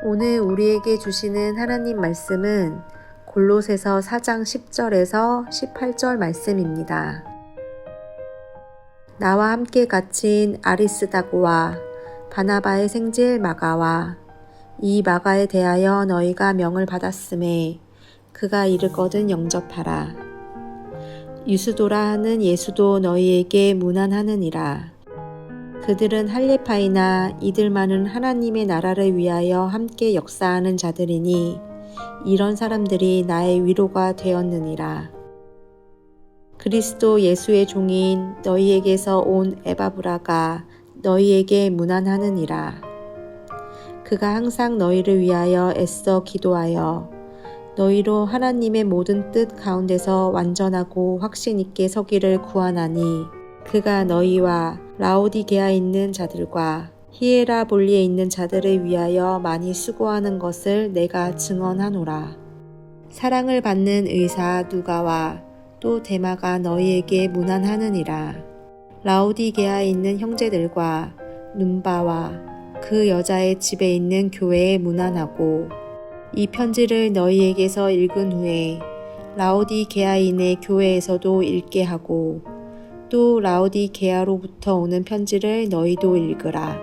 오늘 우리에게 주시는 하나님 말씀은 골로새서 4장 10절에서 18절 말씀입니다. 나와 함께 갇힌 아리스다고와 바나바의 생질 마가와 이 마가에 대하여 너희가 명을 받았음에 그가 이르거든 영접하라. 유스도라 하는 예수도 너희에게 문안하느니라. 그들은 할례파이나 이들만은 하나님의 나라를 위하여 함께 역사하는 자들이니 이런 사람들이 나의 위로가 되었느니라. 그리스도 예수의 종인 너희에게서 온 에바브라가 너희에게 문안하느니라. 그가 항상 너희를 위하여 애써 기도하여 너희로 하나님의 모든 뜻 가운데서 완전하고 확신 있게 서기를 구하나니 그가 너희와 라오디게아에 있는 자들과 히에라볼리에 있는 자들을 위하여 많이 수고하는 것을 내가 증언하노라. 사랑을 받는 의사 누가와 또 데마가 너희에게 문안하느니라. 라오디게아에 있는 형제들과 눈바와 그 여자의 집에 있는 교회에 문안하고 이 편지를 너희에게서 읽은 후에 라오디게아인의 교회에서도 읽게 하고 또 라오디게아로부터 오는 편지를 너희도 읽으라.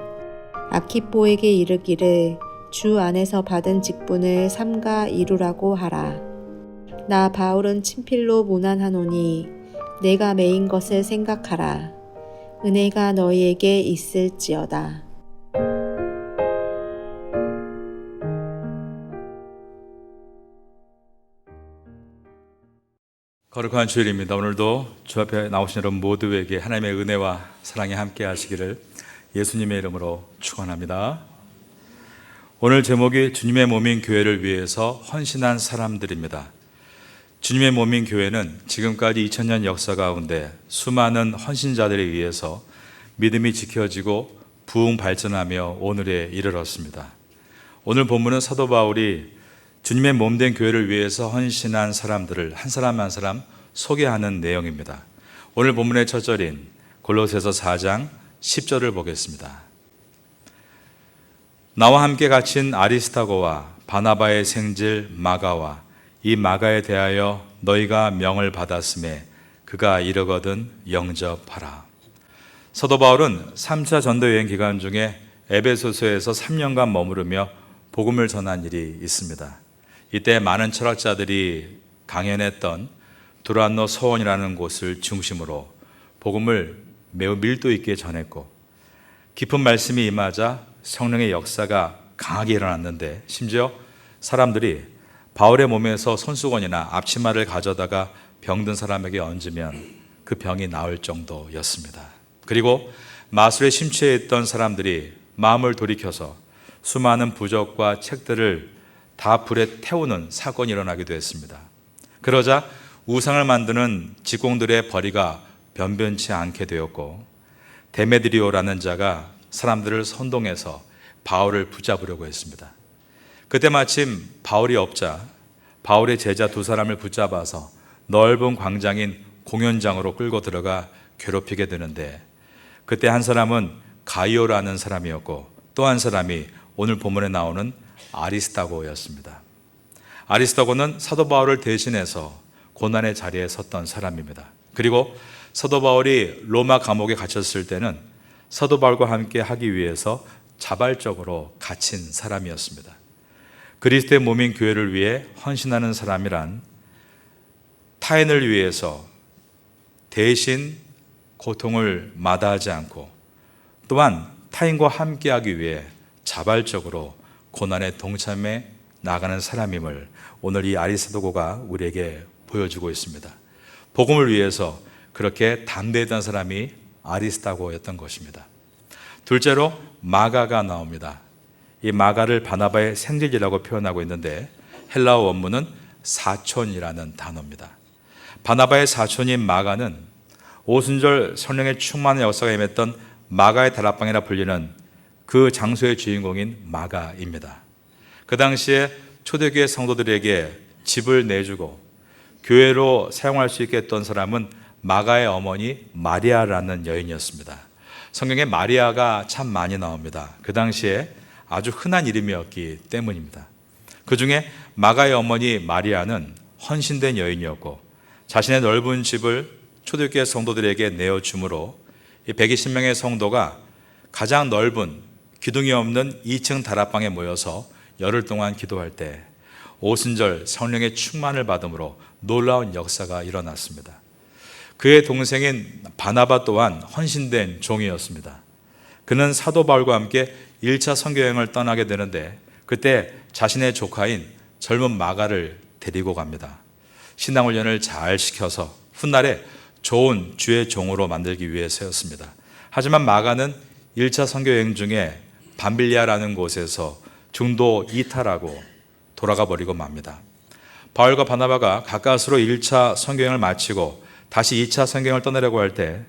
아키뽀에게 이르기를 주 안에서 받은 직분을 삼가 이루라고 하라. 나 바울은 친필로 문안하노니 내가 매인 것을 생각하라. 은혜가 너희에게 있을지어다. 거룩한 주일입니다. 오늘도 주 앞에 나오신 여러분 모두에게 하나님의 은혜와 사랑이 함께 하시기를 예수님의 이름으로 축원합니다. 오늘 제목이 주님의 몸인 교회를 위해서 헌신한 사람들입니다. 주님의 몸인 교회는 지금까지 2000년 역사 가운데 수많은 헌신자들에 의해서 믿음이 지켜지고 부흥 발전하며 오늘에 이르렀습니다. 오늘 본문은 사도 바울이 주님의 몸된 교회를 위해서 헌신한 사람들을 한 사람 한 사람 소개하는 내용입니다. 오늘 본문의 첫 절인 골로새서 4장 10절을 보겠습니다. 나와 함께 갇힌 아리스타고와 바나바의 생질 마가와 이 마가에 대하여 너희가 명을 받았음에 그가 이르거든 영접하라. 사도 바울은 3차 전도 여행 기간 중에 에베소서에서 3년간 머무르며 복음을 전한 일이 있습니다. 이때 많은 철학자들이 강연했던 두란노 서원이라는 곳을 중심으로 복음을 매우 밀도 있게 전했고 깊은 말씀이 임하자 성령의 역사가 강하게 일어났는데 심지어 사람들이 바울의 몸에서 손수건이나 앞치마를 가져다가 병든 사람에게 얹으면 그 병이 나을 정도였습니다. 그리고 마술에 심취해 있던 사람들이 마음을 돌이켜서 수많은 부적과 책들을 다 불에 태우는 사건이 일어나기도 했습니다. 그러자 우상을 만드는 직공들의 벌이가 변변치 않게 되었고 데메드리오라는 자가 사람들을 선동해서 바울을 붙잡으려고 했습니다. 그때 마침 바울이 없자 바울의 제자 2사람을 붙잡아서 넓은 광장인 공연장으로 끌고 들어가 괴롭히게 되는데 그때 한 사람은 가이오라는 사람이었고 또 한 사람이 오늘 본문에 나오는 아리스타고였습니다. 아리스타고는 사도 바울을 대신해서 고난의 자리에 섰던 사람입니다. 그리고 사도 바울이 로마 감옥에 갇혔을 때는 사도 바울과 함께 하기 위해서 자발적으로 갇힌 사람이었습니다. 그리스도의 몸인 교회를 위해 헌신하는 사람이란 타인을 위해서 대신 고통을 마다하지 않고 또한 타인과 함께하기 위해 자발적으로 고난에 동참해 나가는 사람임을 오늘 이 아리스타고가 우리에게 보여주고 있습니다. 복음을 위해서 그렇게 담대했던 사람이 아리스타고였던 것입니다. 둘째로 마가가 나옵니다. 이 마가를 바나바의 생질이라고 표현하고 있는데 헬라어 원문은 사촌이라는 단어입니다. 바나바의 사촌인 마가는 오순절 성령의 충만한 역사가 임했던 마가의 다락방이라 불리는 그 장소의 주인공인 마가입니다. 그 당시에 초대교회 성도들에게 집을 내주고 교회로 사용할 수 있게 했던 사람은 마가의 어머니 마리아라는 여인이었습니다. 성경에 마리아가 참 많이 나옵니다. 그 당시에 아주 흔한 이름이었기 때문입니다. 그 중에 마가의 어머니 마리아는 헌신된 여인이었고 자신의 넓은 집을 초대교회 성도들에게 내어주므로 120명의 성도가 가장 넓은 기둥이 없는 2층 다락방에 모여서 열흘 동안 기도할 때 오순절 성령의 충만을 받음으로 놀라운 역사가 일어났습니다. 그의 동생인 바나바 또한 헌신된 종이었습니다. 그는 사도 바울과 함께 1차 선교여행을 떠나게 되는데 그때 자신의 조카인 젊은 마가를 데리고 갑니다. 신앙훈련을 잘 시켜서 훗날에 좋은 주의 종으로 만들기 위해서였습니다. 하지만 마가는 1차 선교여행 중에 밤빌리아라는 곳에서 중도 이탈하고 돌아가 버리고 맙니다. 바울과 바나바가 가까스로 1차 선교여행을 마치고 다시 2차 선교여행을 떠나려고 할 때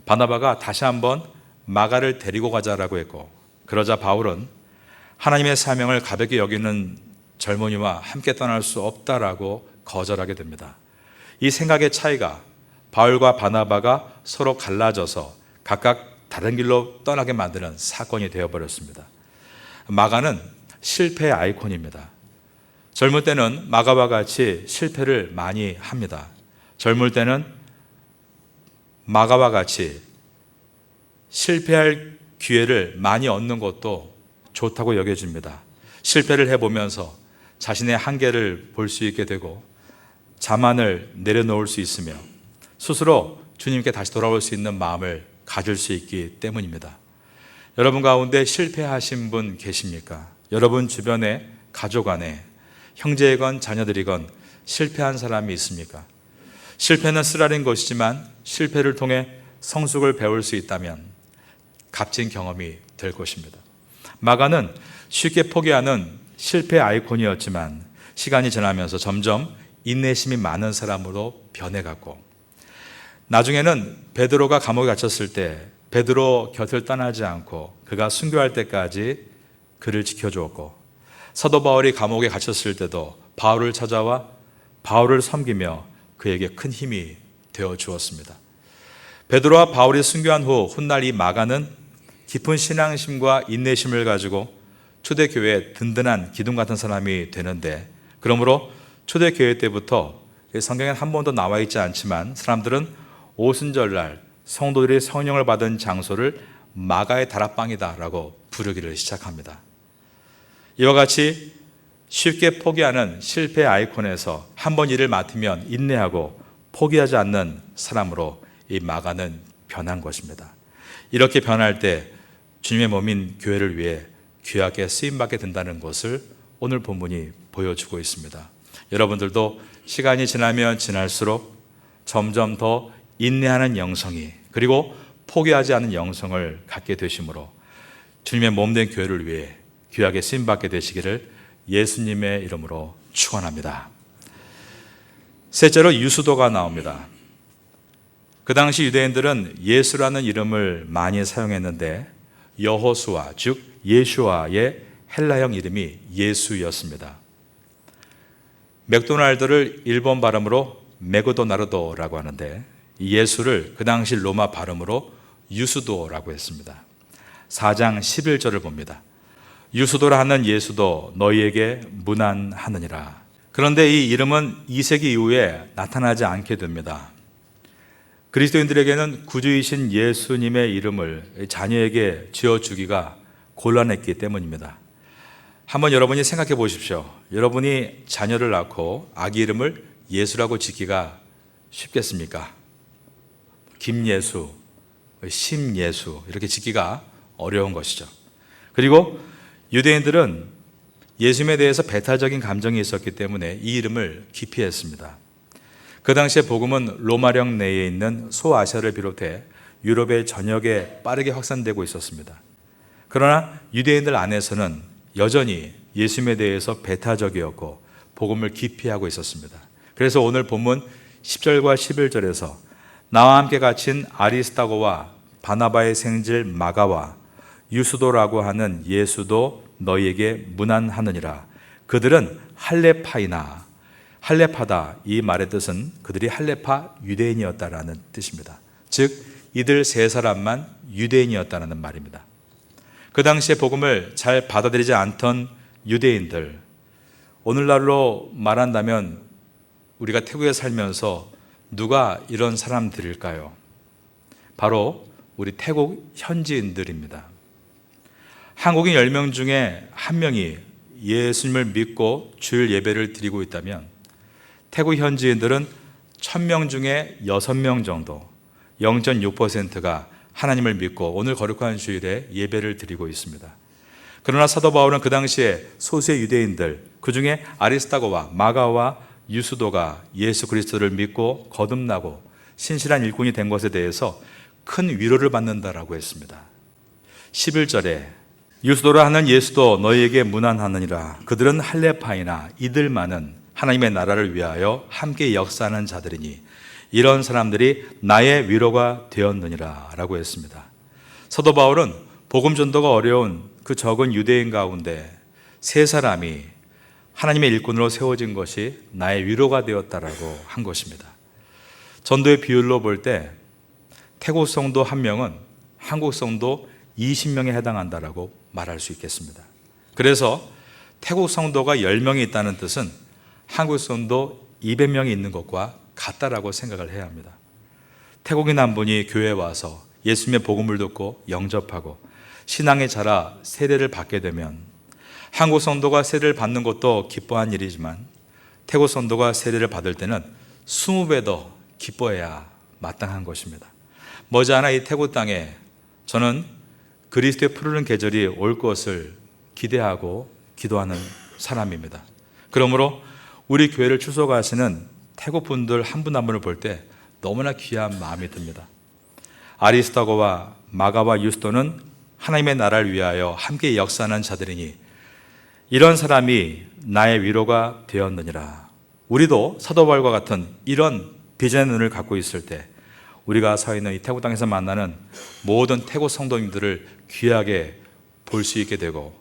바나바가 다시 한번 마가를 데리고 가자라고 했고, 그러자 바울은 하나님의 사명을 가볍게 여기는 젊은이와 함께 떠날 수 없다라고 거절하게 됩니다. 이 생각의 차이가 바울과 바나바가 서로 갈라져서 각각 다른 길로 떠나게 만드는 사건이 되어버렸습니다. 마가는 실패의 아이콘입니다. 젊을 때는 마가와 같이 실패를 많이 합니다. 젊을 때는 마가와 같이 실패할 기회를 많이 얻는 것도 좋다고 여겨집니다. 실패를 해보면서 자신의 한계를 볼 수 있게 되고 자만을 내려놓을 수 있으며 스스로 주님께 다시 돌아올 수 있는 마음을 가질 수 있기 때문입니다. 여러분 가운데 실패하신 분 계십니까? 여러분 주변에 가족 안에 형제이건 자녀들이건 실패한 사람이 있습니까? 실패는 쓰라린 것이지만 실패를 통해 성숙을 배울 수 있다면 값진 경험이 될 것입니다. 마가는 쉽게 포기하는 실패 아이콘이었지만 시간이 지나면서 점점 인내심이 많은 사람으로 변해갔고, 나중에는 베드로가 감옥에 갇혔을 때 베드로 곁을 떠나지 않고 그가 순교할 때까지 그를 지켜주었고, 사도 바울이 감옥에 갇혔을 때도 바울을 찾아와 바울을 섬기며 그에게 큰 힘이 되어 주었습니다. 베드로와 바울이 순교한 후 훗날 이 마가는 깊은 신앙심과 인내심을 가지고 초대교회의 든든한 기둥 같은 사람이 되는데, 그러므로 초대교회 때부터 성경에는 한 번도 나와 있지 않지만 사람들은 오순절날 성도들이 성령을 받은 장소를 마가의 다락방이다라고 부르기를 시작합니다. 이와 같이 쉽게 포기하는 실패 아이콘에서 한 번 일을 맡으면 인내하고 포기하지 않는 사람으로 이 마가는 변한 것입니다. 이렇게 변할 때 주님의 몸인 교회를 위해 귀하게 쓰임받게 된다는 것을 오늘 본문이 보여주고 있습니다. 여러분들도 시간이 지나면 지날수록 점점 더 인내하는 영성이, 그리고 포기하지 않는 영성을 갖게 되심으로 주님의 몸된 교회를 위해 귀하게 쓰임받게 되시기를 예수님의 이름으로 축원합니다. 셋째로 유수도가 나옵니다. 그 당시 유대인들은 예수라는 이름을 많이 사용했는데 여호수아, 즉 예슈아의 헬라형 이름이 예수였습니다. 맥도날드를 일본 발음으로 메고도나르도라고 하는데 이 예수를 그 당시 로마 발음으로 유수도라고 했습니다. 4장 11절을 봅니다. 유수도라 하는 예수도 너희에게 문안하느니라. 그런데 이 이름은 2세기 이후에 나타나지 않게 됩니다. 그리스도인들에게는 구주이신 예수님의 이름을 자녀에게 지어주기가 곤란했기 때문입니다. 한번 여러분이 생각해 보십시오. 여러분이 자녀를 낳고 아기 이름을 예수라고 짓기가 쉽겠습니까? 김예수, 심예수 이렇게 짓기가 어려운 것이죠. 그리고 유대인들은 예수님에 대해서 배타적인 감정이 있었기 때문에 이 이름을 기피했습니다. 그 당시에 복음은 로마령 내에 있는 소아시아를 비롯해 유럽의 전역에 빠르게 확산되고 있었습니다. 그러나 유대인들 안에서는 여전히 예수님에 대해서 배타적이었고 복음을 기피하고 있었습니다. 그래서 오늘 본문 10절과 11절에서 나와 함께 갇힌 아리스타고와 바나바의 생질 마가와 유수도라고 하는 예수도 너희에게 문안하느니라. 그들은 할레파이나, 할레파다, 이 말의 뜻은 그들이 할레파 유대인이었다라는 뜻입니다. 즉 이들 세 사람만 유대인이었다는 말입니다. 그 당시에 복음을 잘 받아들이지 않던 유대인들, 오늘날로 말한다면 우리가 태국에 살면서 누가 이런 사람들일까요? 바로 우리 태국 현지인들입니다. 한국인 10명 중에 1명이 예수님을 믿고 주일 예배를 드리고 있다면 태국 현지인들은 1000명 중에 6명 정도, 0.6%가 하나님을 믿고 오늘 거룩한 주일에 예배를 드리고 있습니다. 그러나 사도 바울은 그 당시에 소수의 유대인들, 그 중에 아리스타고와 마가와 유수도가 예수 그리스도를 믿고 거듭나고 신실한 일꾼이 된 것에 대해서 큰 위로를 받는다라고 했습니다. 11절에 유수도라 하는 예수도 너희에게 문안하느니라. 그들은 할레파이나 이들만은 하나님의 나라를 위하여 함께 역사하는 자들이니 이런 사람들이 나의 위로가 되었느니라 라고 했습니다. 사도 바울은 복음 전도가 어려운 그 적은 유대인 가운데 세 사람이 하나님의 일꾼으로 세워진 것이 나의 위로가 되었다라고 한 것입니다. 전도의 비율로 볼 때 태국 성도 1명은 한국 성도 20명에 해당한다라고 말할 수 있겠습니다. 그래서 태국 성도가 10명이 있다는 뜻은 한국 성도 200명이 있는 것과 같다라고 생각을 해야 합니다. 태국인 한 분이 교회에 와서 예수님의 복음을 듣고 영접하고 신앙에 자라 세례를 받게 되면 한국 성도가 세례를 받는 것도 기뻐한 일이지만 태국 성도가 세례를 받을 때는 20배 더 기뻐해야 마땅한 것입니다. 머지않아 이 태국 땅에 저는 그리스도의 푸르른 계절이 올 것을 기대하고 기도하는 사람입니다. 그러므로 우리 교회를 출석하시는 태국 분들 한 분 한 분을 볼 때 너무나 귀한 마음이 듭니다. 아리스타고와 마가와 유스도는 하나님의 나라를 위하여 함께 역사하는 자들이니 이런 사람이 나의 위로가 되었느니라. 우리도 사도 바울과 같은 이런 비전의 눈을 갖고 있을 때 우리가 서 있는 이 태국 땅에서 만나는 모든 태국 성도님들을 귀하게 볼 수 있게 되고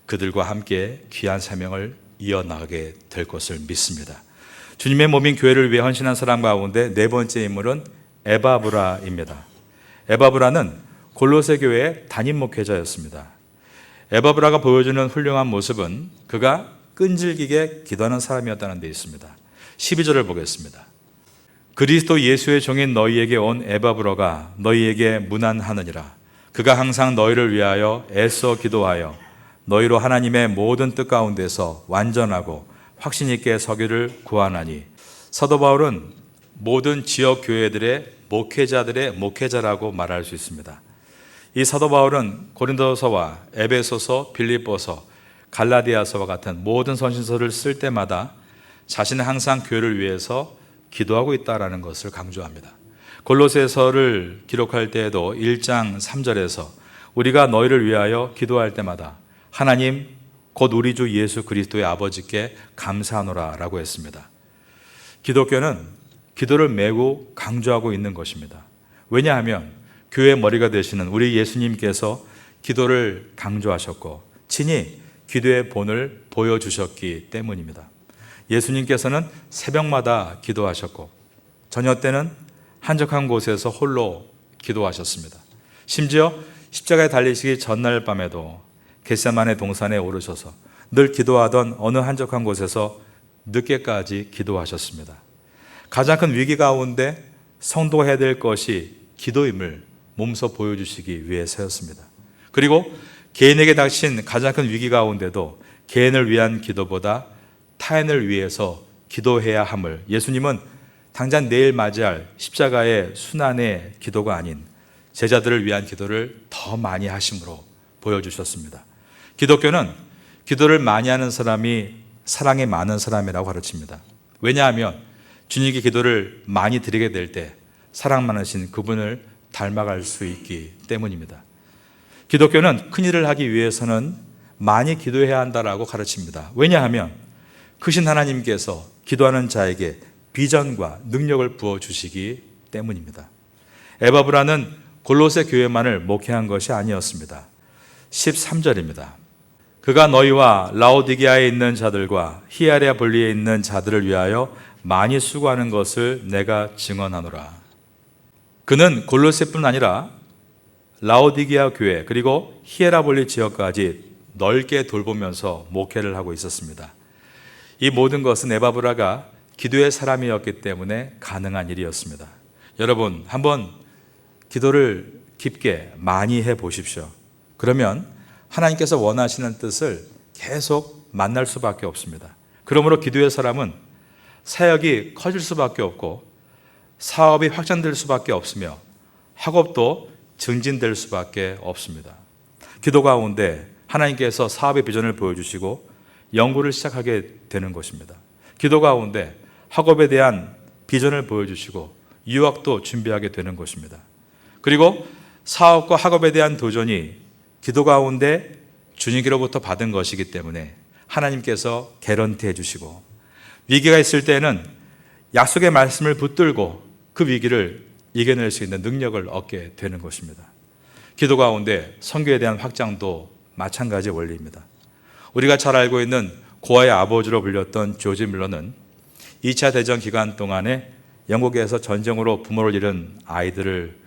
그들과 함께 귀한 사명을 이어나가게 될 것을 믿습니다. 주님의 몸인 교회를 위해 헌신한 사람 가운데 네 번째 인물은 에바브라입니다. 에바브라는 골로새 교회의 담임 목회자였습니다. 에바브라가 보여주는 훌륭한 모습은 그가 끈질기게 기도하는 사람이었다는 데 있습니다. 12절을 보겠습니다. 그리스도 예수의 종인 너희에게 온 에바브라가 너희에게 문안하느니라. 그가 항상 너희를 위하여 애써 기도하여 너희로 하나님의 모든 뜻 가운데서 완전하고 확신 있게 서기를 구하나니. 사도 바울은 모든 지역 교회들의 목회자들의 목회자라고 말할 수 있습니다. 이 사도 바울은 고린도서와 에베소서, 빌립보서, 갈라디아서와 같은 모든 선신서를 쓸 때마다 자신은 항상 교회를 위해서 기도하고 있다라는 것을 강조합니다. 골로새서를 기록할 때에도 1장 3절에서 우리가 너희를 위하여 기도할 때마다 하나님 곧 우리 주 예수 그리스도의 아버지께 감사하노라 라고 했습니다. 기독교는 기도를 매우 강조하고 있는 것입니다. 왜냐하면 교회의 머리가 되시는 우리 예수님께서 기도를 강조하셨고 친히 기도의 본을 보여주셨기 때문입니다. 예수님께서는 새벽마다 기도하셨고 저녁 때는 한적한 곳에서 홀로 기도하셨습니다. 심지어 십자가에 달리시기 전날 밤에도 겟세마네 동산에 오르셔서 늘 기도하던 어느 한적한 곳에서 늦게까지 기도하셨습니다. 가장 큰 위기 가운데 성도가 해야 될 것이 기도임을 몸소 보여주시기 위해서였습니다. 그리고 개인에게 닥친 가장 큰 위기 가운데도 개인을 위한 기도보다 타인을 위해서 기도해야 함을 예수님은 당장 내일 맞이할 십자가의 순환의 기도가 아닌 제자들을 위한 기도를 더 많이 하심으로 보여주셨습니다. 기독교는 기도를 많이 하는 사람이 사랑이 많은 사람이라고 가르칩니다. 왜냐하면 주님께 기도를 많이 드리게 될 때 사랑 많으신 그분을 닮아갈 수 있기 때문입니다. 기독교는 큰 일을 하기 위해서는 많이 기도해야 한다라고 가르칩니다. 왜냐하면 크신 하나님께서 기도하는 자에게 비전과 능력을 부어주시기 때문입니다. 에바브라는 골로새 교회만을 목회한 것이 아니었습니다. 13절입니다. 그가 너희와 라오디게아에 있는 자들과 히아레아볼리에 있는 자들을 위하여 많이 수고하는 것을 내가 증언하노라. 그는 골로새뿐 아니라 라오디게아 교회 그리고 히에라볼리 지역까지 넓게 돌보면서 목회를 하고 있었습니다. 이 모든 것은 에바브라가 기도의 사람이었기 때문에 가능한 일이었습니다. 여러분, 한번 기도를 깊게 많이 해 보십시오. 그러면 하나님께서 원하시는 뜻을 계속 만날 수밖에 없습니다. 그러므로 기도의 사람은 사역이 커질 수밖에 없고 사업이 확장될 수밖에 없으며 학업도 증진될 수밖에 없습니다. 기도 가운데 하나님께서 사업의 비전을 보여주시고 연구를 시작하게 되는 것입니다. 기도 가운데 학업에 대한 비전을 보여주시고 유학도 준비하게 되는 것입니다. 그리고 사업과 학업에 대한 도전이 기도 가운데 주님께로부터 받은 것이기 때문에 하나님께서 개런티 해주시고 위기가 있을 때는 약속의 말씀을 붙들고 그 위기를 이겨낼 수 있는 능력을 얻게 되는 것입니다. 기도 가운데 선교에 대한 확장도 마찬가지 원리입니다. 우리가 잘 알고 있는 고아의 아버지로 불렸던 조지 밀러는 2차 대전 기간 동안에 영국에서 전쟁으로 부모를 잃은 아이들을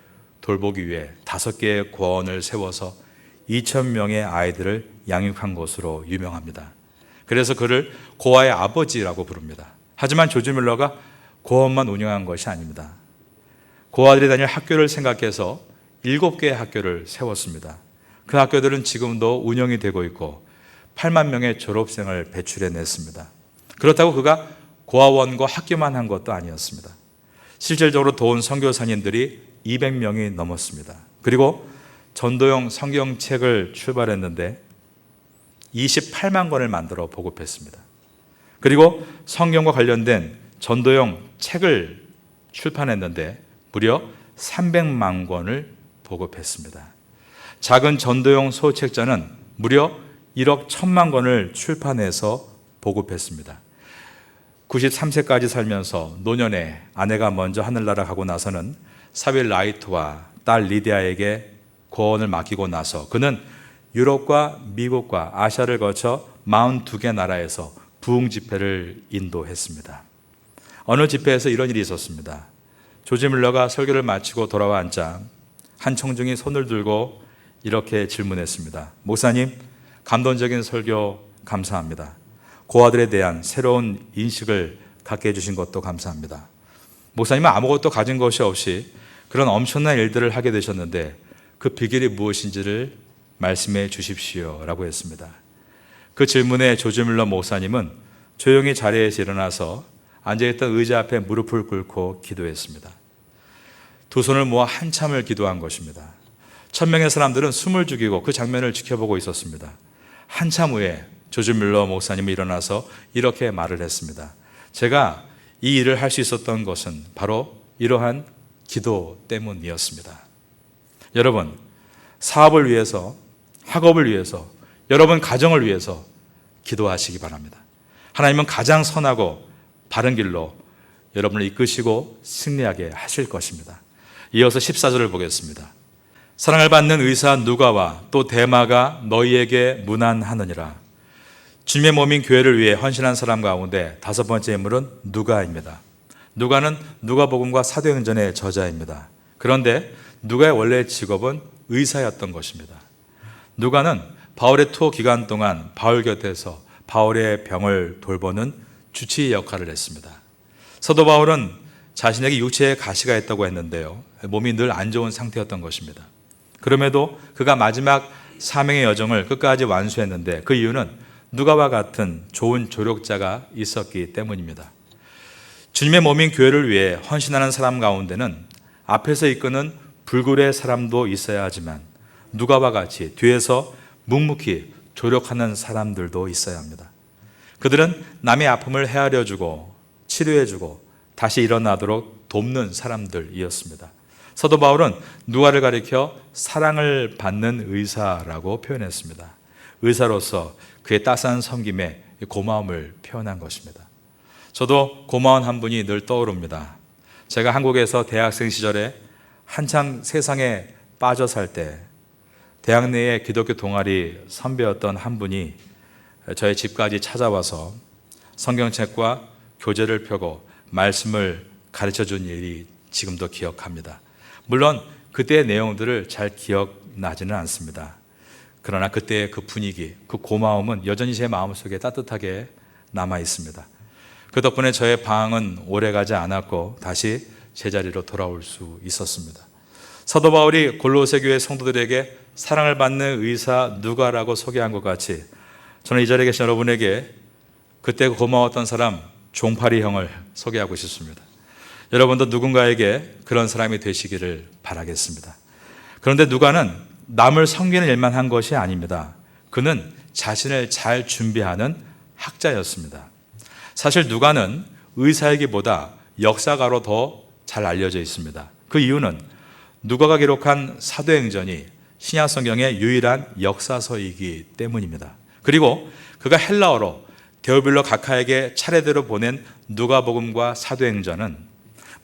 돌보기 위해 5개의 고아원을 세워서 2,000명의 아이들을 양육한 것으로 유명합니다. 그래서 그를 고아의 아버지라고 부릅니다. 하지만 조지 밀러가 고아원만 운영한 것이 아닙니다. 고아들이 다닐 학교를 생각해서 7개의 학교를 세웠습니다. 그 학교들은 지금도 운영이 되고 있고 8만 명의 졸업생을 배출해냈습니다. 그렇다고 그가 고아원과 학교만 한 것도 아니었습니다. 실질적으로 도운 선교사님들이 200명이 넘었습니다. 그리고 전도용 성경책을 출발했는데 28만 권을 만들어 보급했습니다. 그리고 성경과 관련된 전도용 책을 출판했는데 무려 300만 권을 보급했습니다. 작은 전도용 소책자는 무려 1억 1천만 권을 출판해서 보급했습니다. 93세까지 살면서 노년에 아내가 먼저 하늘나라 가고 나서는 사윌 라이트와 딸 리디아에게 고원을 맡기고 나서 그는 유럽과 미국과 아시아를 거쳐 42개 나라에서 부흥 집회를 인도했습니다. 어느 집회에서 이런 일이 있었습니다. 조지 밀러가 설교를 마치고 돌아와 앉자 한 청중이 손을 들고 이렇게 질문했습니다. 목사님, 감동적인 설교 감사합니다. 고아들에 대한 새로운 인식을 갖게 해주신 것도 감사합니다. 목사님은 아무것도 가진 것이 없이 그런 엄청난 일들을 하게 되셨는데 그 비결이 무엇인지를 말씀해 주십시오 라고 했습니다. 그 질문에 조지 밀러 목사님은 조용히 자리에서 일어나서 앉아있던 의자 앞에 무릎을 꿇고 기도했습니다. 두 손을 모아 한참을 기도한 것입니다. 1,000명의 사람들은 숨을 죽이고 그 장면을 지켜보고 있었습니다. 한참 후에 조지 밀러 목사님이 일어나서 이렇게 말을 했습니다. 제가 이 일을 할 수 있었던 것은 바로 이러한 기도 때문이었습니다. 여러분, 사업을 위해서, 학업을 위해서, 여러분 가정을 위해서 기도하시기 바랍니다. 하나님은 가장 선하고 바른 길로 여러분을 이끄시고 승리하게 하실 것입니다. 이어서 14절을 보겠습니다. 사랑을 받는 의사 누가와 또 데마가 너희에게 문안하느니라. 주님의 몸인 교회를 위해 헌신한 사람 가운데 5번째 인물은 누가입니다. 누가는 누가복음과 사도행전의 저자입니다. 그런데 누가의 원래 직업은 의사였던 것입니다. 누가는 바울의 투어 기간 동안 바울 곁에서 바울의 병을 돌보는 주치의 역할을 했습니다. 사도 바울은 자신에게 육체에 가시가 있다고 했는데요. 몸이 늘 안 좋은 상태였던 것입니다. 그럼에도 그가 마지막 사명의 여정을 끝까지 완수했는데 그 이유는 누가와 같은 좋은 조력자가 있었기 때문입니다. 주님의 몸인 교회를 위해 헌신하는 사람 가운데는 앞에서 이끄는 불굴의 사람도 있어야 하지만 누가와 같이 뒤에서 묵묵히 조력하는 사람들도 있어야 합니다. 그들은 남의 아픔을 헤아려주고 치료해주고 다시 일어나도록 돕는 사람들이었습니다. 사도 바울은 누가를 가리켜 사랑을 받는 의사라고 표현했습니다. 의사로서 그의 따스한 섬김에 고마움을 표현한 것입니다. 저도 고마운 한 분이 늘 떠오릅니다. 제가 한국에서 대학생 시절에 한창 세상에 빠져 살 때 대학 내의 기독교 동아리 선배였던 한 분이 저의 집까지 찾아와서 성경책과 교재를 펴고 말씀을 가르쳐 준 일이 지금도 기억합니다. 물론 그때의 내용들을 잘 기억나지는 않습니다. 그러나 그때의 그 분위기, 그 고마움은 여전히 제 마음속에 따뜻하게 남아 있습니다. 그 덕분에 저의 방황은 오래가지 않았고 다시 제자리로 돌아올 수 있었습니다. 사도 바울이 골로새 교회 성도들에게 사랑을 받는 의사 누가라고 소개한 것 같이 저는 이 자리에 계신 여러분에게 그때 고마웠던 사람 종파리 형을 소개하고 싶습니다. 여러분도 누군가에게 그런 사람이 되시기를 바라겠습니다. 그런데 누가는 남을 섬기는 일만 한 것이 아닙니다. 그는 자신을 잘 준비하는 학자였습니다. 사실 누가는 의사이기보다 역사가로 더 잘 알려져 있습니다. 그 이유는 누가가 기록한 사도행전이 신약 성경의 유일한 역사서이기 때문입니다. 그리고 그가 헬라어로 데오빌로 각하에게 차례대로 보낸 누가복음과 사도행전은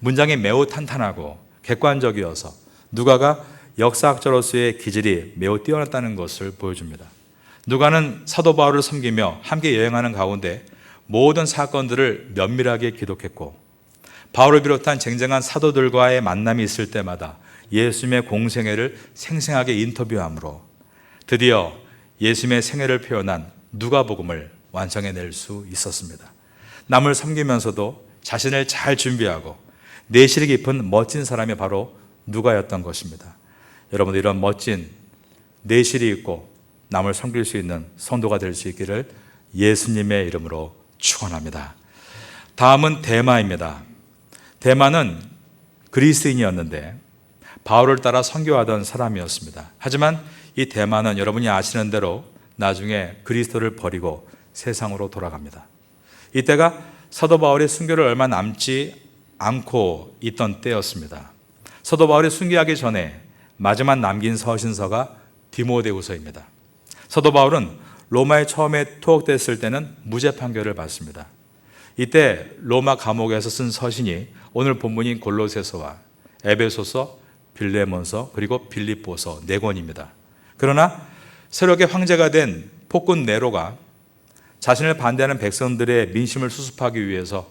문장이 매우 탄탄하고 객관적이어서 누가가 역사학자로서의 기질이 매우 뛰어났다는 것을 보여줍니다. 누가는 사도 바울을 섬기며 함께 여행하는 가운데 모든 사건들을 면밀하게 기록했고 바울을 비롯한 쟁쟁한 사도들과의 만남이 있을 때마다 예수님의 공생애를 생생하게 인터뷰함으로 드디어 예수님의 생애를 표현한 누가복음을 완성해낼 수 있었습니다. 남을 섬기면서도 자신을 잘 준비하고 내실이 깊은 멋진 사람이 바로 누가였던 것입니다. 여러분들 이런 멋진 내실이 있고 남을 섬길 수 있는 성도가 될 수 있기를 예수님의 이름으로 축원합니다. 다음은 데마입니다. 데마는 그리스인이었는데 바울을 따라 선교하던 사람이었습니다. 하지만 이 데마는 여러분이 아시는 대로 나중에 그리스도를 버리고 세상으로 돌아갑니다. 이때가 사도 바울의 순교를 얼마 남지 않고 있던 때였습니다. 사도 바울이 순교하기 전에 마지막 남긴 서신서가 디모데후서입니다. 사도 바울은 로마에 처음에 투옥됐을 때는 무죄 판결을 받습니다. 이때 로마 감옥에서 쓴 서신이 오늘 본문인 골로새서와 에베소서, 빌레몬서 그리고 빌립보서 4권입니다. 그러나 새롭게 황제가 된 폭군 네로가 자신을 반대하는 백성들의 민심을 수습하기 위해서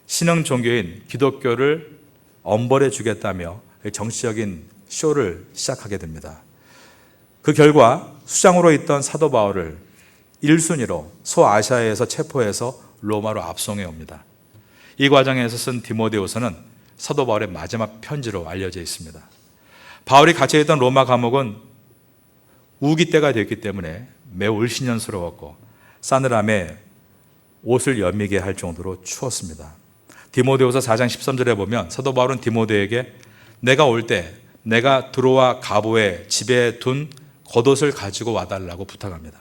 신흥 종교인 기독교를 엄벌해 주겠다며 정치적인 쇼를 시작하게 됩니다. 그 결과 수장으로 있던 사도 바울을 1순위로 소아시아에서 체포해서 로마로 압송해 옵니다. 이 과정에서 쓴 디모데후서는 사도 바울의 마지막 편지로 알려져 있습니다. 바울이 갇혀있던 로마 감옥은 우기 때가 되었기 때문에 매우 을신연스러웠고 싸늘함에 옷을 여미게 할 정도로 추웠습니다. 디모데후서 4장 13절에 보면 사도 바울은 디모데에게 내가 올 때 내가 드로아 가보에 집에 둔 겉옷을 가지고 와달라고 부탁합니다.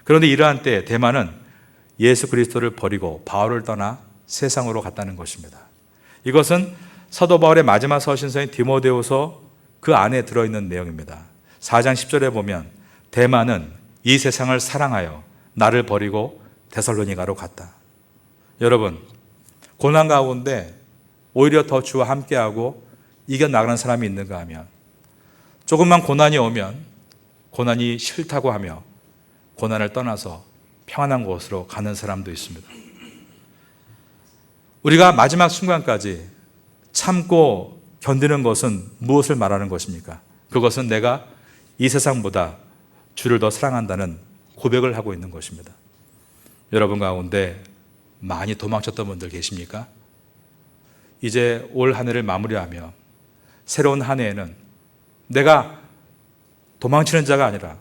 그런데 이러한 때 데마는 예수 그리스도를 버리고 바울을 떠나 세상으로 갔다는 것입니다. 이것은 사도 바울의 마지막 서신서인 디모데후서 그 안에 들어있는 내용입니다. 4장 10절에 보면 데마는 이 세상을 사랑하여 나를 버리고 데살로니가로 갔다. 여러분, 고난 가운데 오히려 더 주와 함께하고 이겨나가는 사람이 있는가 하면 조금만 고난이 오면 고난이 싫다고 하며 고난을 떠나서 평안한 곳으로 가는 사람도 있습니다. 우리가 마지막 순간까지 참고 견디는 것은 무엇을 말하는 것입니까? 그것은 내가 이 세상보다 주를 더 사랑한다는 고백을 하고 있는 것입니다. 여러분 가운데 많이 도망쳤던 분들 계십니까? 이제 올 한 해를 마무리하며 새로운 한 해에는 내가 도망치는 자가 아니라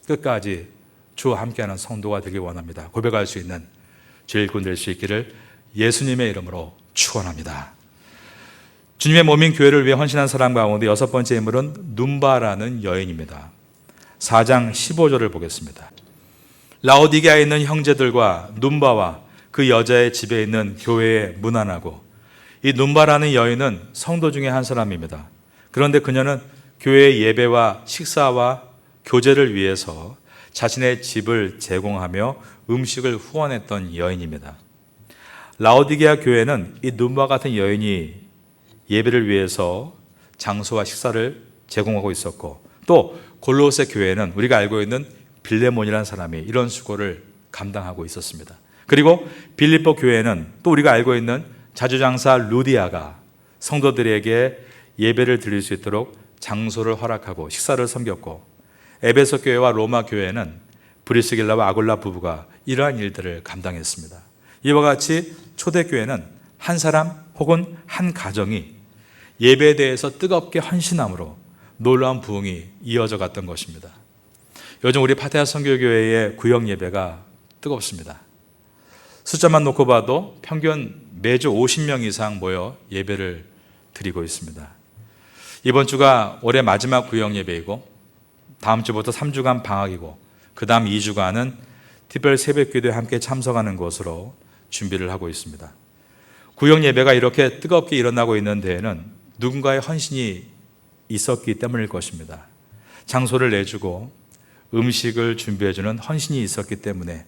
끝까지 주와 함께하는 성도가 되길 원합니다. 고백할 수 있는 주의 일꾼 될 수 있기를 예수님의 이름으로 축원합니다. 주님의 몸인 교회를 위해 헌신한 사람 가운데 6번째 인물은 눈바라는 여인입니다. 4장 15절을 보겠습니다. 라오디게아에 있는 형제들과 눈바와 그 여자의 집에 있는 교회에 문안하고. 이 눈바라는 여인은 성도 중에 한 사람입니다. 그런데 그녀는 교회의 예배와 식사와 교제를 위해서 자신의 집을 제공하며 음식을 후원했던 여인입니다. 라오디게아 교회는 이 눈바 같은 여인이 예배를 위해서 장소와 식사를 제공하고 있었고, 또 골로새 교회는 우리가 알고 있는 빌레몬이라는 사람이 이런 수고를 감당하고 있었습니다. 그리고 빌립보 교회는 또 우리가 알고 있는 자주장사 루디아가 성도들에게 예배를 드릴 수 있도록 장소를 허락하고 식사를 섬겼고, 에베소 교회와 로마 교회는 브리스길라와 아굴라 부부가 이러한 일들을 감당했습니다. 이와 같이 초대교회는 한 사람 혹은 한 가정이 예배에 대해서 뜨겁게 헌신함으로 놀라운 부흥이 이어져 갔던 것입니다. 요즘 우리 파테아 선교교회의 구역 예배가 뜨겁습니다. 숫자만 놓고 봐도 평균 매주 50명 이상 모여 예배를 드리고 있습니다. 이번 주가 올해 마지막 구역 예배이고 다음 주부터 3주간 방학이고 그 다음 2주간은 특별 새벽기도에 함께 참석하는 것으로 준비를 하고 있습니다. 구역 예배가 이렇게 뜨겁게 일어나고 있는 데에는 누군가의 헌신이 있었기 때문일 것입니다. 장소를 내주고 음식을 준비해주는 헌신이 있었기 때문에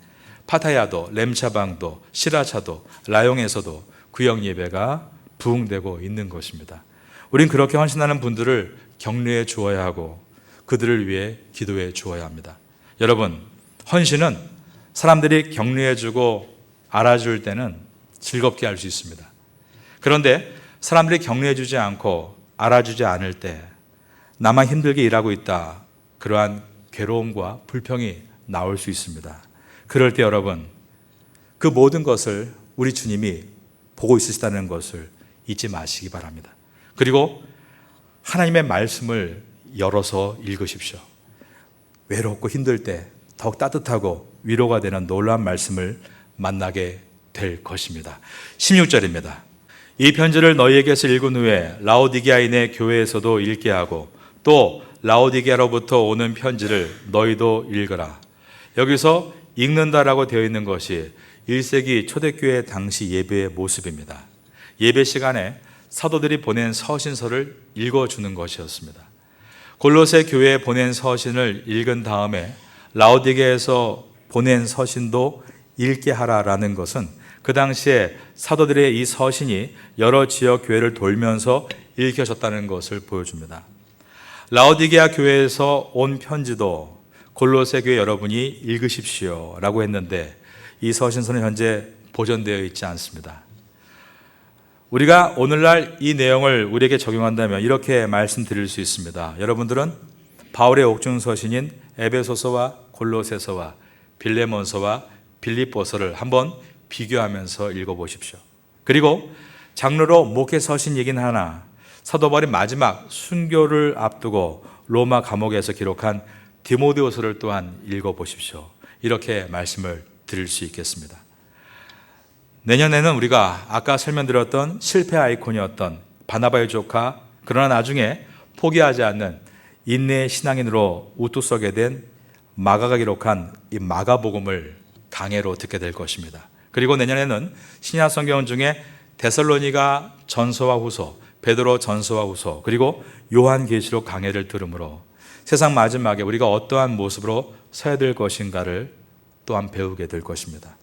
파타야도, 램차방도, 시라차도, 라용에서도 구역 예배가 부흥되고 있는 것입니다. 우린 그렇게 헌신하는 분들을 격려해 주어야 하고 그들을 위해 기도해 주어야 합니다. 여러분, 헌신은 사람들이 격려해 주고 알아줄 때는 즐겁게 할 수 있습니다. 그런데 사람들이 격려해 주지 않고 알아주지 않을 때 나만 힘들게 일하고 있다, 그러한 괴로움과 불평이 나올 수 있습니다. 그럴 때 여러분, 그 모든 것을 우리 주님이 보고 있으시다는 것을 잊지 마시기 바랍니다. 그리고 하나님의 말씀을 열어서 읽으십시오. 외롭고 힘들 때 더욱 따뜻하고 위로가 되는 놀라운 말씀을 만나게 될 것입니다. 16절입니다. 이 편지를 너희에게서 읽은 후에 라오디게아인의 교회에서도 읽게 하고 또 라오디게아로부터 오는 편지를 너희도 읽어라. 여기서 읽는다라고 되어 있는 것이 1세기 초대교회 당시 예배의 모습입니다. 예배 시간에 사도들이 보낸 서신서를 읽어주는 것이었습니다. 골로새 교회에 보낸 서신을 읽은 다음에 라오디게아에서 보낸 서신도 읽게 하라라는 것은 그 당시에 사도들의 이 서신이 여러 지역 교회를 돌면서 읽혀졌다는 것을 보여줍니다. 라오디게아 교회에서 온 편지도 골로새 교회 여러분이 읽으십시오 라고 했는데 이 서신서는 현재 보존되어 있지 않습니다. 우리가 오늘날 이 내용을 우리에게 적용한다면 이렇게 말씀드릴 수 있습니다. 여러분들은 바울의 옥중 서신인 에베소서와 골로새서와 빌레몬서와 빌립보서를 한번 비교하면서 읽어보십시오. 그리고 장르로 목회 서신이긴 하나 사도 바울이 마지막 순교를 앞두고 로마 감옥에서 기록한 디모데후서를 또한 읽어보십시오. 이렇게 말씀을 드릴 수 있겠습니다. 내년에는 우리가 아까 설명드렸던 실패 아이콘이었던 바나바의 조카, 그러나 나중에 포기하지 않는 인내의 신앙인으로 우뚝 서게 된 마가가 기록한 이 마가복음을 강해로 듣게 될 것입니다. 그리고 내년에는 신약 성경 중에 데살로니가 전서와 후서, 베드로 전서와 후서, 그리고 요한계시록 강해를 들으므로 세상 마지막에 우리가 어떠한 모습으로 서야 될 것인가를 또한 배우게 될 것입니다.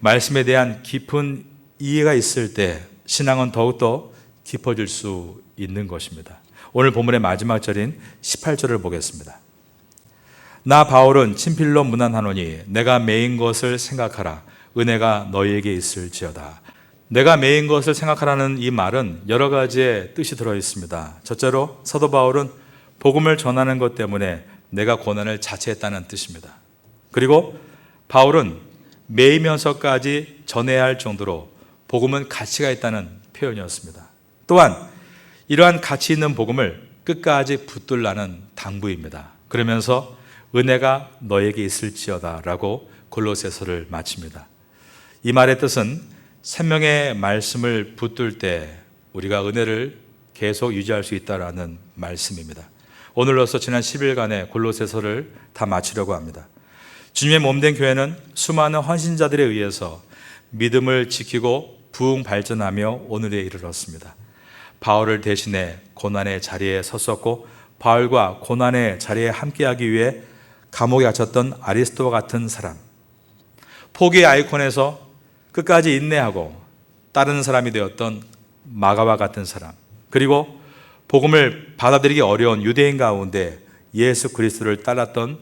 말씀에 대한 깊은 이해가 있을 때 신앙은 더욱더 깊어질 수 있는 것입니다. 오늘 본문의 마지막 절인 18절을 보겠습니다. 나 바울은 친필로 문안하노니 내가 매인 것을 생각하라. 은혜가 너희에게 있을지어다. 내가 매인 것을 생각하라는 이 말은 여러 가지의 뜻이 들어 있습니다. 첫째로 사도 바울은 복음을 전하는 것 때문에 내가 고난을 자처했다는 뜻입니다. 그리고 바울은 매이면서까지 전해야 할 정도로 복음은 가치가 있다는 표현이었습니다. 또한 이러한 가치 있는 복음을 끝까지 붙들라는 당부입니다. 그러면서 은혜가 너에게 있을지어다 라고 골로새서를 마칩니다. 이 말의 뜻은 생명의 말씀을 붙들 때 우리가 은혜를 계속 유지할 수 있다라는 말씀입니다. 오늘로서 지난 10일간의 골로새서를 다 마치려고 합니다. 주님의 몸된 교회는 수많은 헌신자들에 의해서 믿음을 지키고 부흥 발전하며 오늘에 이르렀습니다. 바울을 대신해 고난의 자리에 섰었고 바울과 고난의 자리에 함께하기 위해 감옥에 갇혔던 아리스토와 같은 사람, 포기의 아이콘에서 끝까지 인내하고 따르는 사람이 되었던 마가와 같은 사람, 그리고 복음을 받아들이기 어려운 유대인 가운데 예수 그리스도를 따랐던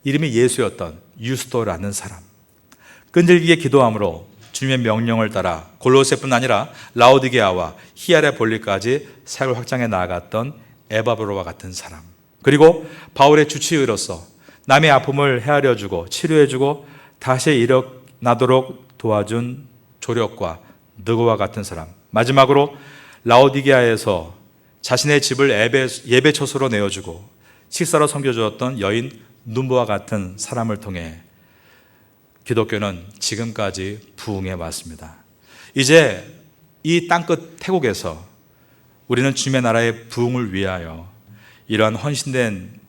이름이 예수였던 유스도라는 사람. 끈질기게 기도함으로 주님의 명령을 따라 골로새뿐 아니라 라오디게아와 히에라볼리까지 사역을 확장해 나아갔던 에바브로와 같은 사람. 그리고 바울의 주치의로서 남의 아픔을 헤아려주고 치료해주고 다시 일어나도록 도와준 조력과 느고와 같은 사람. 마지막으로 라오디게아에서 자신의 집을 예배 처소로 내어주고 식사로 섬겨주었던 여인 눈보와 같은 사람을 통해 기독교는 지금까지 부흥해 왔습니다. 이제 이 땅끝 태국에서 우리는 주님의 나라의 부흥을 위하여 이러한 헌신된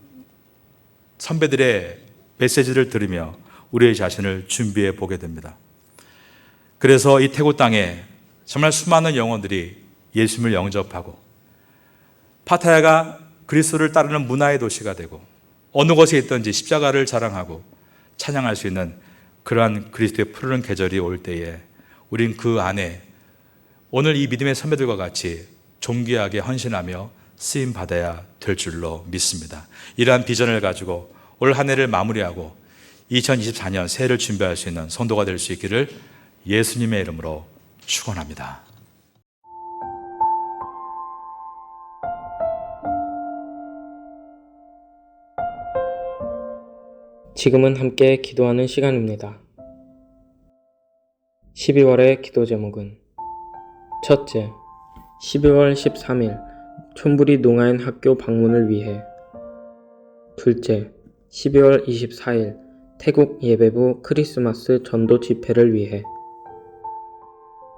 선배들의 메시지를 들으며 우리의 자신을 준비해 보게 됩니다. 그래서 이 태국 땅에 정말 수많은 영혼들이 예수님을 영접하고 파타야가 그리스도를 따르는 문화의 도시가 되고 어느 곳에 있든지 십자가를 자랑하고 찬양할 수 있는 그러한 그리스도의 푸르른 계절이 올 때에 우린 그 안에 오늘 이 믿음의 선배들과 같이 존귀하게 헌신하며 쓰임 받아야 될 줄로 믿습니다. 이러한 비전을 가지고 올 한 해를 마무리하고 2024년 새해를 준비할 수 있는 성도가 될 수 있기를 예수님의 이름으로 축원합니다. 지금은 함께 기도하는 시간입니다. 12월의 기도 제목은 첫째, 12월 13일 촌부리 농아인 학교 방문을 위해. 둘째, 12월 24일 태국 예배부 크리스마스 전도 집회를 위해.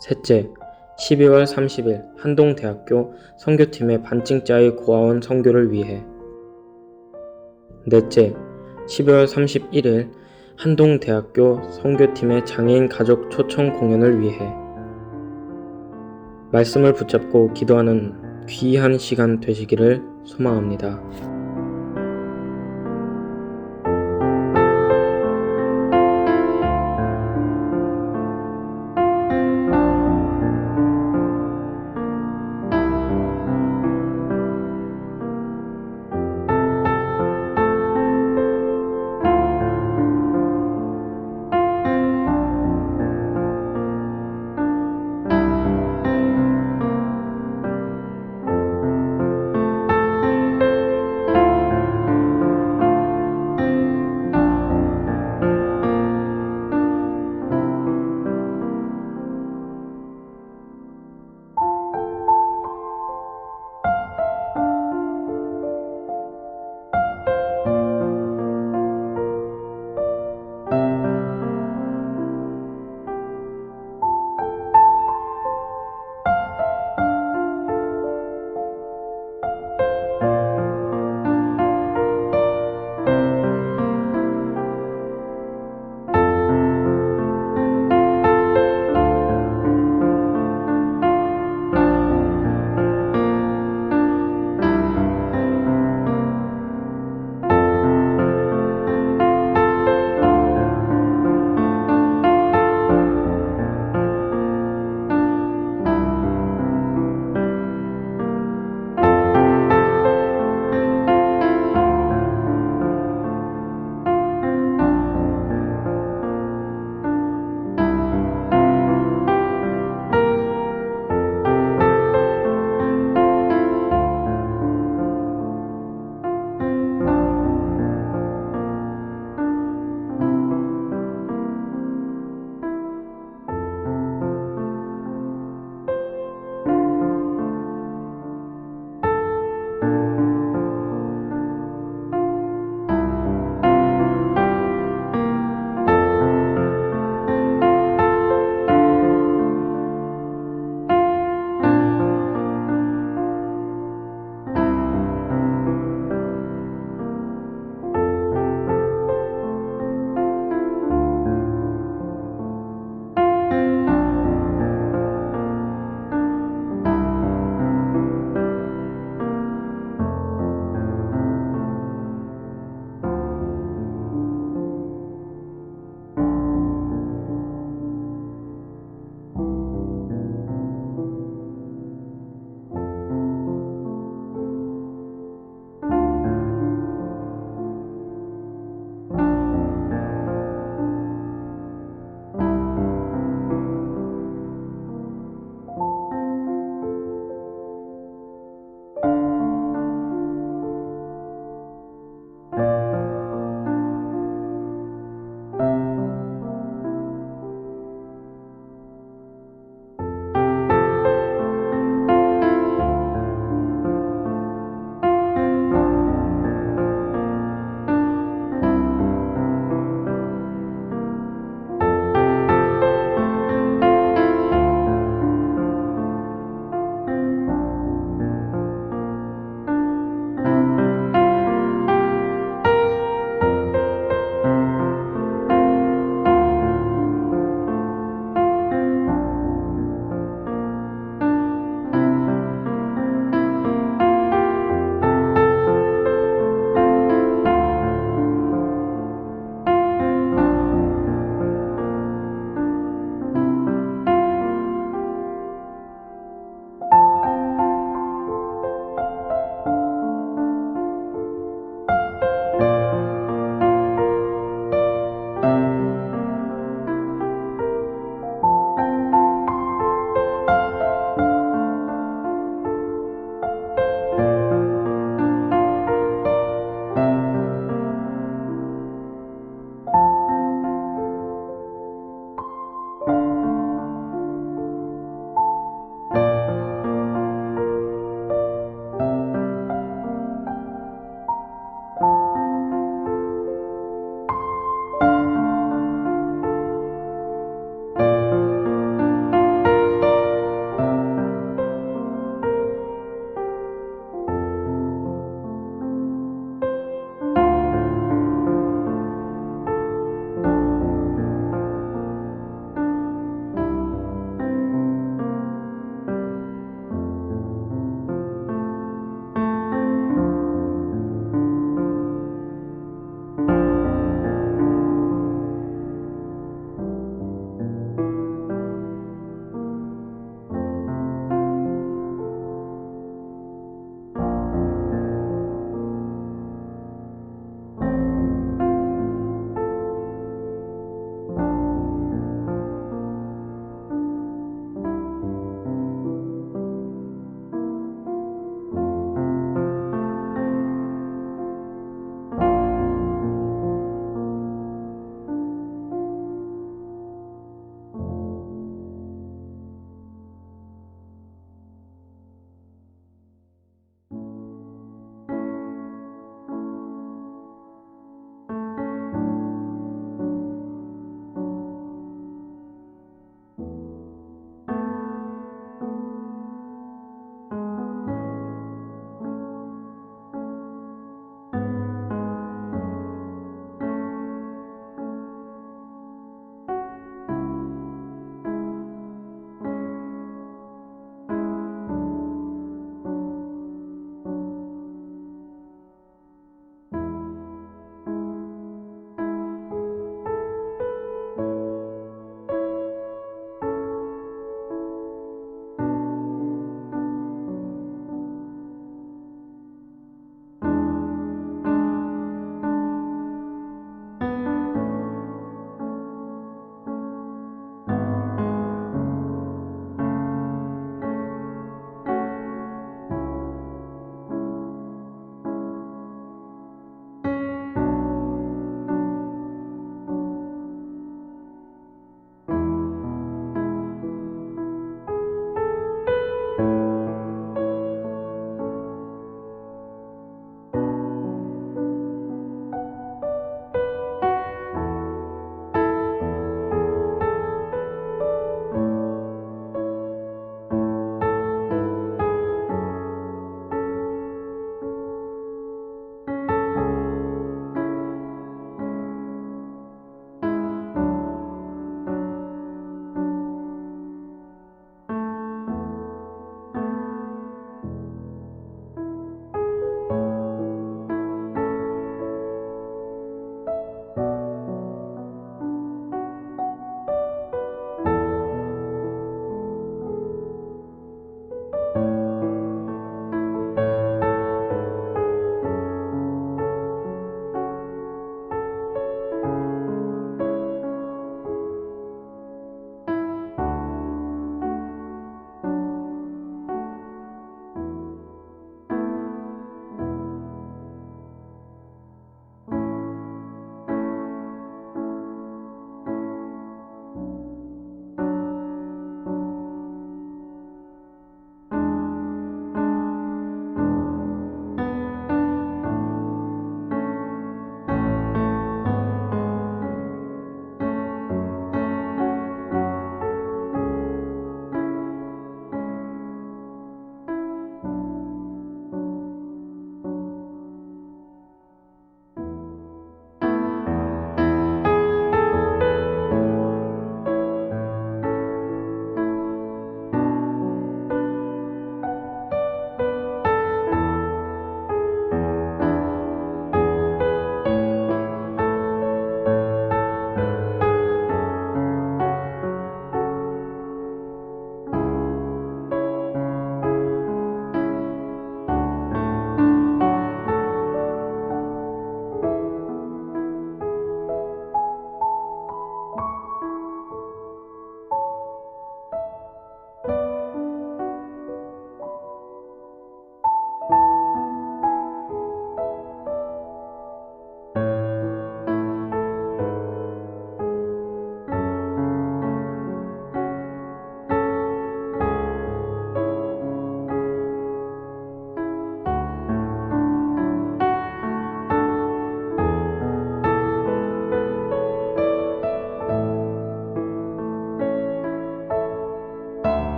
셋째, 12월 30일 한동대학교 선교팀의 반증자의 고아원 선교를 위해. 넷째, 12월 31일 한동대학교 선교팀의 장애인 가족 초청 공연을 위해. 말씀을 붙잡고 기도하는 귀한 시간 되시기를 소망합니다.